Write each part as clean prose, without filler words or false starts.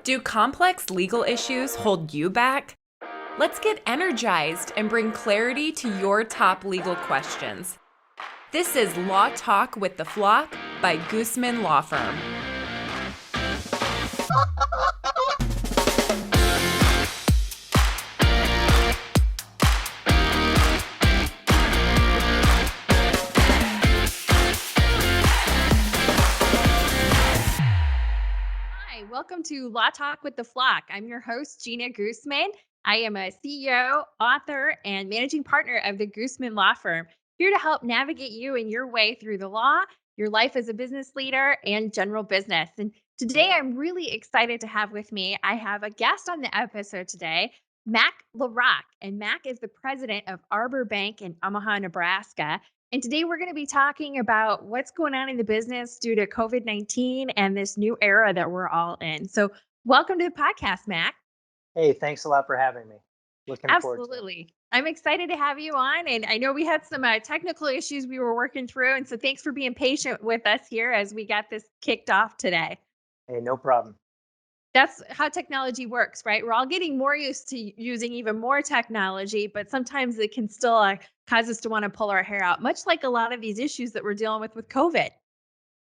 Do complex legal issues hold you back? Let's get energized and bring clarity to your top legal questions. This is Law Talk with the Flock by Goosmann Law Firm. Welcome to Law Talk with the Flock. I'm your host, Jeana Goosmann. I am a CEO, author, and managing partner of the Goosmann Law Firm, here to help navigate you in your way through the law, your life as a business leader, and general business. And today I'm really excited to have with me, I have a guest on the episode today, Mack La Rock. And Mack is the president of Arbor Bank in Omaha, Nebraska. And today we're going to be talking about what's going on in the business due to COVID-19 and this new era that we're all in. So welcome to the podcast, Mack. Hey, thanks a lot for having me. Looking forward to it. Absolutely. I'm excited to have you on. And I know we had some technical issues we were working through. And so thanks for being patient with us here as we got this kicked off today. Hey, no problem. That's how technology works, right? We're all getting more used to using even more technology, but sometimes it can still cause us to want to pull our hair out, much like a lot of these issues that we're dealing with COVID.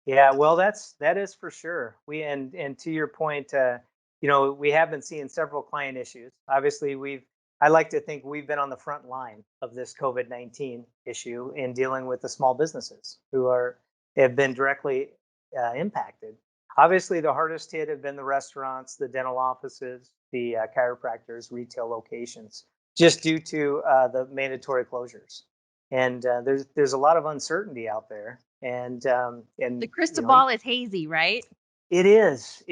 Yeah, well, that is for sure. And to your point, we have been seeing several client issues. Obviously, I like to think we've been on the front line of this COVID-19 issue in dealing with the small businesses who have been directly impacted. Obviously, the hardest hit have been the restaurants, the dental offices, the chiropractors, retail locations, just due to the mandatory closures. And there's a lot of uncertainty out there, and The crystal ball is hazy, right? it is,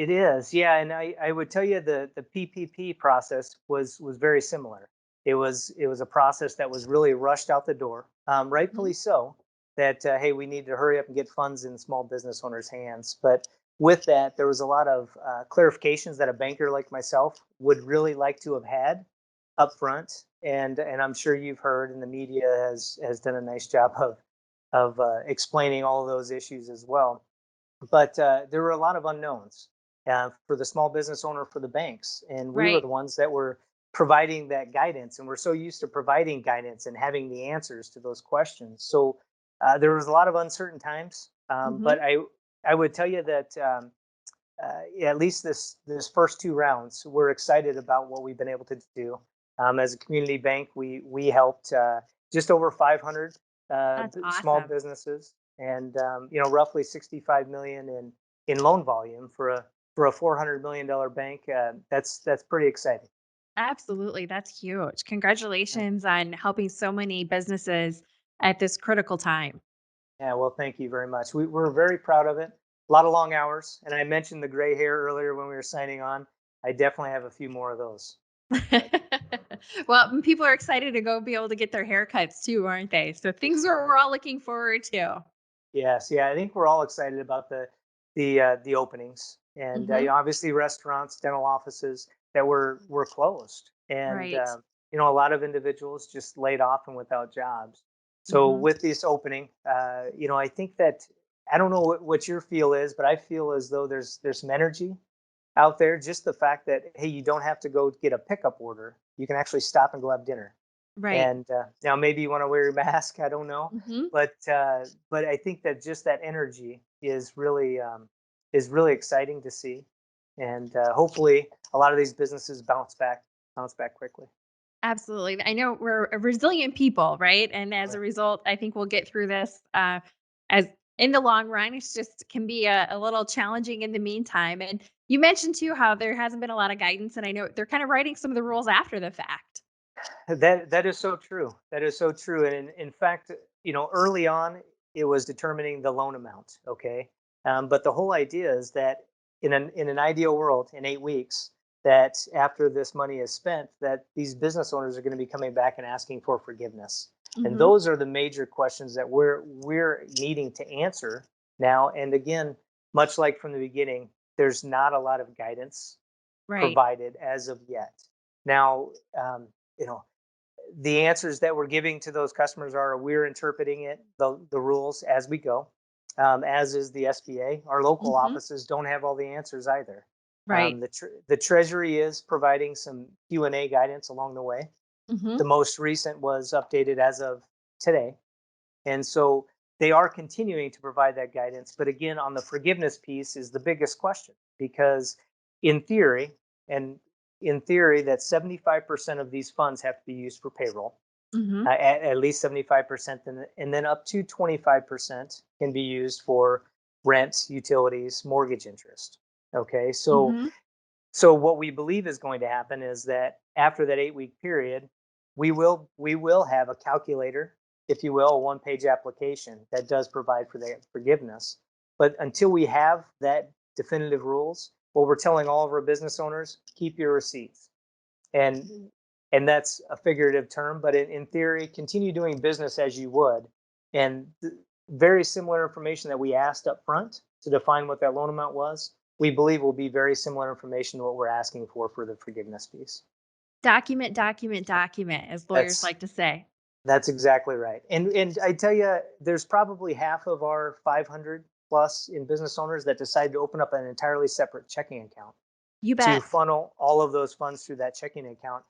yeah. And I would tell you the PPP process was very similar. It was a process that was really rushed out the door, rightfully so. That hey, we need to hurry up and get funds in small business owners' hands, but with that, there was a lot of clarifications that a banker like myself would really like to have had up front. And I'm sure you've heard, and the media has done a nice job of explaining all of those issues as well. But there were a lot of unknowns for the small business owner, for the banks, and we were Right. the ones that were providing that guidance. And we're so used to providing guidance and having the answers to those questions. So there was a lot of uncertain times, but I would tell you that at least this first two rounds, we're excited about what we've been able to do. As a community bank, we helped just over 500 That's small awesome. businesses, and roughly 65 million in loan volume for a $400 million bank. That's pretty exciting. Absolutely. That's huge. Congratulations on helping so many businesses at this critical time. Yeah, well, thank you very much. We're very proud of it. A lot of long hours, and I mentioned the gray hair earlier when we were signing on. I definitely have a few more of those. Well, people are excited to go be able to get their haircuts too, aren't they? So things are we're all looking forward to. Yes, yeah, I think we're all excited about the openings, and Hmm. obviously restaurants, dental offices that were closed, and Right. a lot of individuals just laid off and without jobs. So Hmm. with this opening, I think that I don't know what your feel is, but I feel as though there's some energy out there. Just the fact that hey, you don't have to go get a pickup order; you can actually stop and go have dinner. Right. And now maybe you want to wear your mask. I don't know, Hmm. but I think that just that energy is really exciting to see, and hopefully a lot of these businesses bounce back quickly. Absolutely. I know we're a resilient people, right? And as a Right. result, I think we'll get through this as in the long run. It's just can be a little challenging in the meantime. And you mentioned too how there hasn't been a lot of guidance, and I know they're kind of writing some of the rules after the fact. That is so true. That is so true. And in fact, early on, it was determining the loan amount. Okay, but the whole idea is that in an ideal world, in 8 weeks, that after this money is spent, that these business owners are going to be coming back and asking for forgiveness. And Hmm. those are the major questions that we're needing to answer now. And again, much like from the beginning, there's not a lot of guidance Right. provided as of yet. Now, you know the answers that we're giving to those customers are we're interpreting the rules as we go, as is the SBA. Our local Hmm. offices don't have all the answers either. Right. The Treasury is providing some Q&A guidance along the way. Mm-hmm. The most recent was updated as of today. And so they are continuing to provide that guidance. But again, on the forgiveness piece is the biggest question because in theory, and in theory, that 75% of these funds have to be used for payroll, Mm-hmm. at least 75%, and then up to 25% can be used for rent, utilities, mortgage interest. Okay, Mm-hmm. so what we believe is going to happen is that after that 8-week period, we will have a calculator, if you will, a one-page application that does provide for that forgiveness. But until we have that definitive rules, what we're telling all of our business owners, keep your receipts. And and that's a figurative term, but in theory, continue doing business as you would. And very similar information that we asked up front to define what that loan amount was, we believe will be very similar information to what we're asking for the forgiveness piece. Document, document, document, as lawyers That's like to say. that's exactly right. And I tell you, there's probably half of our 500 plus in business owners that decide to open up an entirely separate checking account You to bet. funnel all of those funds through that checking account.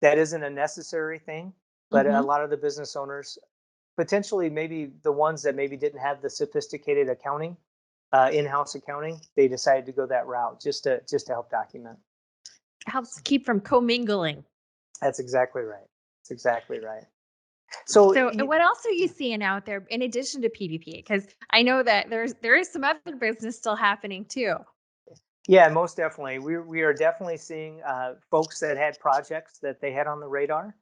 That isn't a necessary thing, but a Mm-hmm. lot of the business owners, potentially maybe the ones that maybe didn't have the sophisticated accounting, in-house accounting, they decided to go that route just to help document. Helps keep from commingling. That's exactly right. That's exactly right. So So, what else are you seeing out there in addition to PPP? Because I know that there is some other business still happening too. yeah, most definitely. We are definitely seeing folks that had projects that they had on the radar,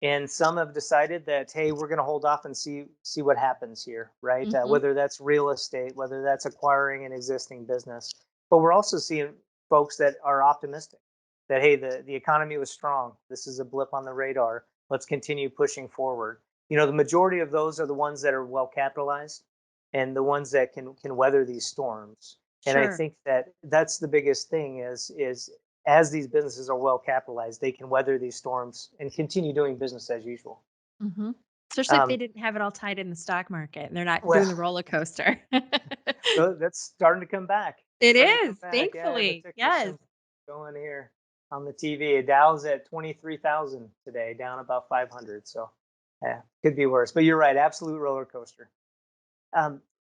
and some have decided that hey, we're going to hold off and see what happens here, right? Mm-hmm. Whether that's real estate, whether that's acquiring an existing business, but we're also seeing folks that are optimistic that hey, the economy was strong. This is a blip on the radar. Let's continue pushing forward. The majority of those are the ones that are well capitalized and the ones that can weather these storms. And I Sure. think that that's the biggest thing is as these businesses are well capitalized, they can weather these storms and continue doing business as usual. Mm-hmm. Especially if they Um, didn't have it all tied in the stock market and they're not well, doing the roller coaster. that's starting to come back. It Starting to come is, back. Yeah, the thankfully. ticker Yes. symbol going here on the TV. Dow's at 23,000 today, down about 500. So, yeah, could be worse. But you're right, absolute roller coaster.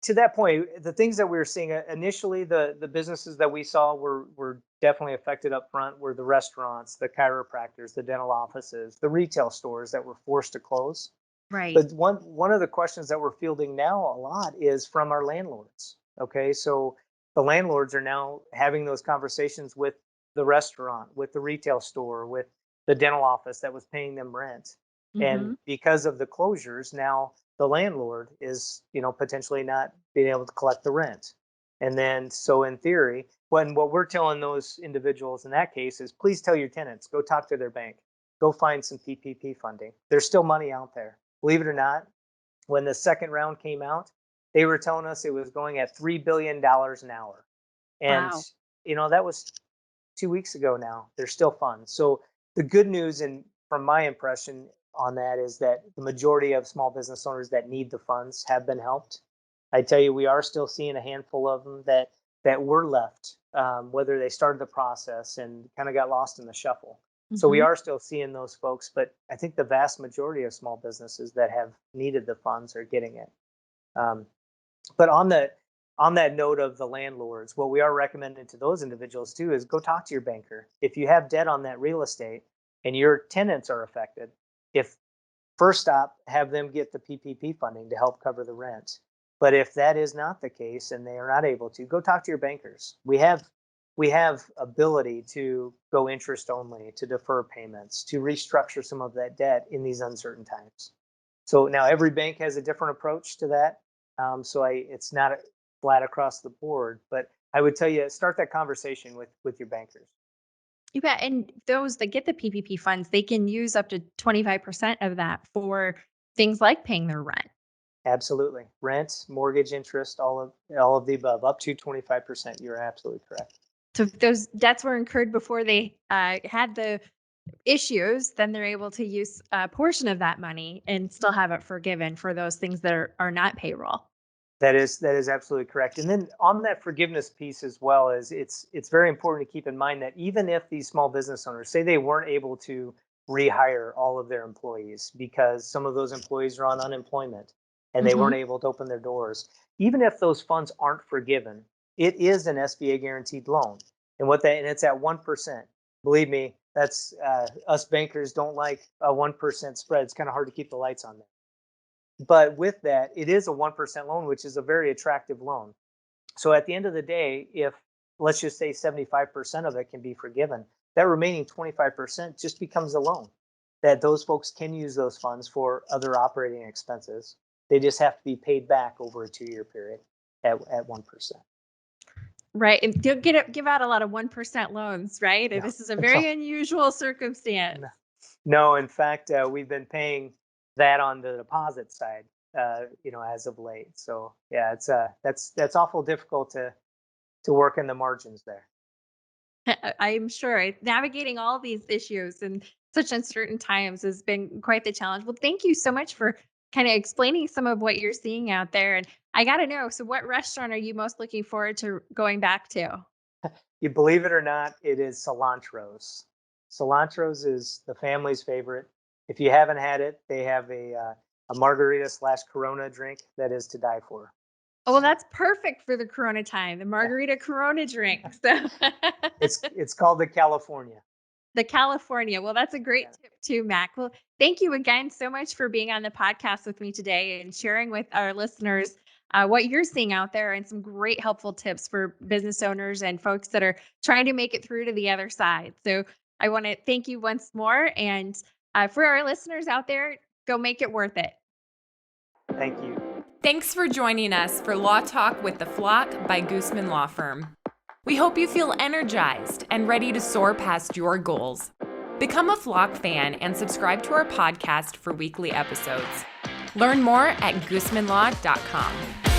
To that point, the things that we were seeing initially, the businesses that we saw were definitely affected up front were the restaurants, the chiropractors, the dental offices, the retail stores that were forced to close. Right. But one of the questions that we're fielding now a lot is from our landlords. Okay, so the landlords are now having those conversations with the restaurant, with the retail store, with the dental office that was paying them rent. Mm-hmm. And because of the closures, now the landlord is, potentially not being able to collect the rent. And then, so in theory, what we're telling those individuals in that case is please tell your tenants, go talk to their bank, go find some PPP funding. There's still money out there. Believe it or not, when the second round came out, they were telling us it was going at $3 billion an hour. And, Wow. that was 2 weeks ago now. There's still funds. So the good news, and from my impression on that, is that the majority of small business owners that need the funds have been helped. I tell you, we are still seeing a handful of them that were left, whether they started the process and kind of got lost in the shuffle. So we Mm-hmm. are still seeing those folks, but I think the vast majority of small businesses that have needed the funds are getting it. Um, but on that note of the landlords, what we are recommending to those individuals too is go talk to your banker. If you have debt on that real estate and your tenants are affected, if first stop, have them get the PPP funding to help cover the rent. But if that is not the case and they are not able to, go talk to your bankers. We have ability to go interest only, to defer payments, to restructure some of that debt in these uncertain times. So now every bank has a different approach to that. It's not flat across the board, but I would tell you start that conversation with your bankers. You bet. And those that get the PPP funds, they can use up to 25% of that for things like paying their rent. Absolutely, rent, mortgage, interest, all of the above, up to 25%. You're absolutely correct. So if those debts were incurred before they had the issues, then they're able to use a portion of that money and still have it forgiven for those things that are not payroll. That is absolutely correct. And then on that forgiveness piece as well, is it's very important to keep in mind that even if these small business owners say they weren't able to rehire all of their employees because some of those employees are on unemployment and they weren't able to open their doors, even if those funds aren't forgiven, it is an SBA guaranteed loan. And it's at 1%. Believe me, that's us bankers don't like a 1% spread. It's kind of hard to keep the lights on there. But with that, it is a 1% loan, which is a very attractive loan. So at the end of the day, if let's just say 75% of it can be forgiven, that remaining 25% just becomes a loan that those folks can use those funds for other operating expenses. They just have to be paid back over a 2-year period at 1%. Right. And don't give out a lot of 1% loans, right? No. This is a very unusual circumstance. No, in fact, we've been paying that on the deposit side, as of late. So yeah, it's that's awful difficult to work in the margins there. I'm sure navigating all these issues in such uncertain times has been quite the challenge. Well, thank you so much for kind of explaining some of what you're seeing out there. And I got to know, so what restaurant are you most looking forward to going back to? You believe it or not, it is Cilantro's. Cilantro's is the family's favorite. If you haven't had it, they have a margarita / Corona drink that is to die for. Oh, well, that's perfect for the Corona time, the margarita Corona drink. So It's called the California. the California. Well, that's a great tip too, Mac. Well, thank you again so much for being on the podcast with me today and sharing with our listeners what you're seeing out there and some great helpful tips for business owners and folks that are trying to make it through to the other side. So I want to thank you once more. And for our listeners out there, go make it worth it. Thank you. Thanks for joining us for Law Talk with the Flock by Goosmann Law Firm. We hope you feel energized and ready to soar past your goals. Become a Flock fan and subscribe to our podcast for weekly episodes. Learn more at goosmannlaw.com.